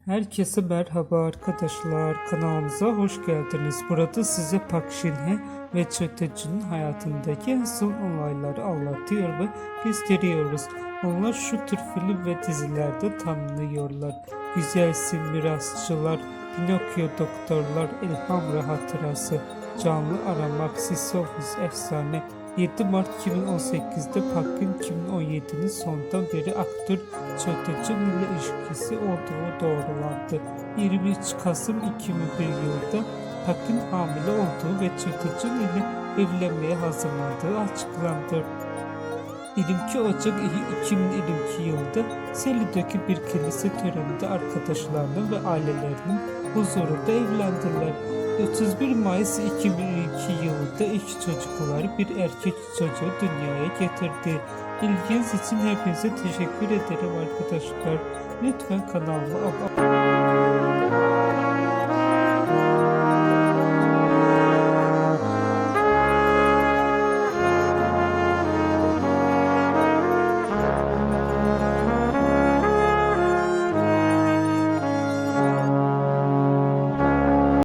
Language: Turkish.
Herkese merhaba arkadaşlar, kanalımıza hoş geldiniz. Burada size Park Shin-hye ve Çöteci'nin hayatındaki en son olayları anlatıyor ve gösteriyoruz. Onlar şu tür film ve dizilerde tanınıyorlar. Güzelsin, Mirasçılar, Pinokyo, Doktorlar, İlham Hatırası, Canlı Aramak, Sisofis Efsane. 7 Mart 2018'de Park'ın 2017'nin sonundan beri aktör Çöteci ile ilişkisi olduğu doğrulandı. 23 Kasım 2001 yılında Park'ın hamile olduğu ve Çöteci ile evlenmeye hazırlandığı açıklandı. 22 Ocak 2022 yılında Selideki bir kilise töreninde arkadaşlarının ve ailelerinin huzurunda evlendiler. 31 Mayıs 2002 yılında ilk çocukları bir erkek çocuğu dünyaya getirdi. İlginiz için hepinize teşekkür ederim arkadaşlar. Lütfen kanalıma abone olun.